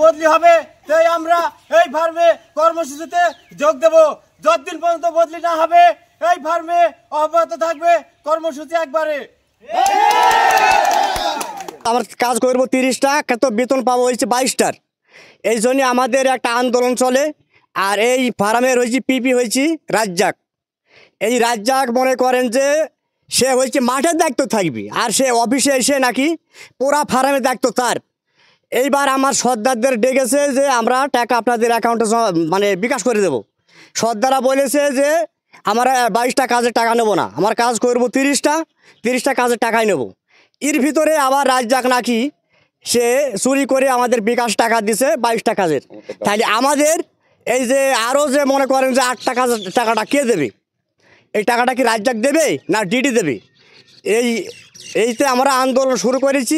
বদলি হবে তাই আমরা এই ফার্মে কর্মসূচিতে যোগ দেব। যতদিন পর্যন্ত বদলি না হবে এই ফার্মে অব্যাহত থাকবে কর্মসূচি একবারে। আমার কাজ করবো 30টা, কিন্তু বেতন পাবো হয়েছে 22টার। এই জন্য আমাদের একটা আন্দোলন চলে। আর এই ফার্মে রয়েছে পিপি হয়েছি রাজ্জাক। এই রাজ্জাক মনে করেন যে সে হয়েছে মাঠের দায়িত্ব থাকবে, আর সে অফিসে এসে নাকি পুরা ফার্মের দায়িত্ব তার। এইবার আমার সর্দারদের ডেকেছে যে আমরা টাকা আপনাদের অ্যাকাউন্টে মানে বিকাশ করে দেব। সর্দাররা বলেছে যে আমরা 22টা কাজের টাকা নেবো না, আমার কাজ করবো 30টা কাজের টাকাই নেব। এর ভিতরে আবার রাজ্জাক নাকি সে চুরি করে আমাদের বিকাশ টাকা দিছে 22টা কাজের। তাহলে আমাদের এই যে আরও যে মনে করেন যে 8টা কাজের টাকাটা কে দেবে? এই টাকাটা কি রাজ্জাক দেবে না ডিডি দেবে? এইতে আমরা আন্দোলন শুরু করেছি।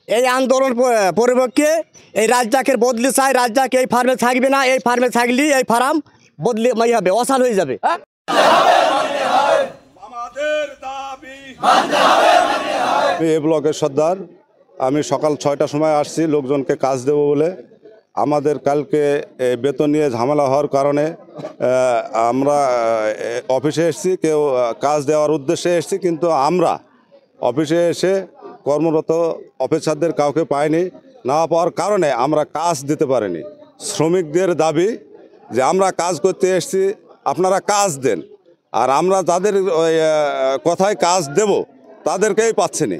এই আন্দোলন পরিপক্ষে এই রাজ্জাকের বদলি চাই। রাজ্জাক এই ফার্মে থাকবে না, এই ফার্মে থাকলে এই ফার্ম বদলি হবে, অসাল হয়ে যাবে। আমি এ ব্লকের সর্দার। আমি সকাল 6টার সময় আসছি লোকজনকে কাজ দেব বলে। আমাদের কালকে বেতন নিয়ে ঝামেলা হওয়ার কারণে আমরা অফিসে এসেছি, কেউ কাজ দেওয়ার উদ্দেশ্যে এসেছি, কিন্তু আমরা অফিসে এসে কর্মরত অফিসারদের কাউকে পাইনি। না পাওয়ার কারণে আমরা কাজ দিতে পারিনি। শ্রমিকদের দাবি যে আমরা কাজ করতে এসেছি, আপনারা কাজ দেন। আর আমরা যাদের কথায় কাজ দেব তাদেরকেই পাচ্ছি না।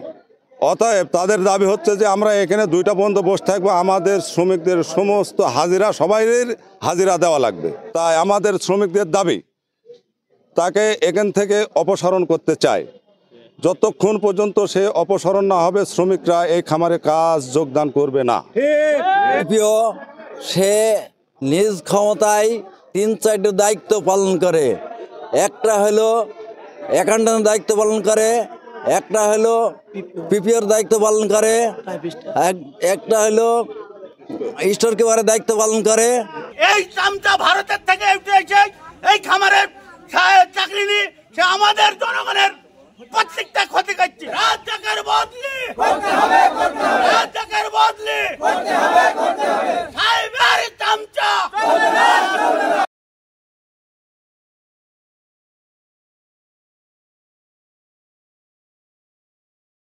অতএব তাদের দাবি হচ্ছে যে আমরা এখানে 2টা পর্যন্ত বসে থাকবো, আমাদের শ্রমিকদের সমস্ত হাজিরা সবাইয়ের হাজিরা দেওয়া লাগবে। তাই আমাদের শ্রমিকদের দাবি তাকে এখান থেকে অপসারণ করতে চায়। যতক্ষণ পর্যন্ত সে অপসারণ না হবে শ্রমিকরা এই খামারে কাজ যোগদান করবে না। সে নিজ ক্ষমতায় 3-4টি দায়িত্ব পালন করে। একটা হলো অ্যাকাউন্টেন্টের দায়িত্ব পালন করে, একটা হলো পিপিওর দায়িত্ব পালন করে, একটা হলো স্টোর কিপারের দায়িত্ব পালন করে। এই চামচা ভারতের থেকে এসে এই খামারের চাকরি নিয়ে সে আমাদের জনগণের প্রত্যেকটা ক্ষতি করছে। রাজ্জাকের বদলি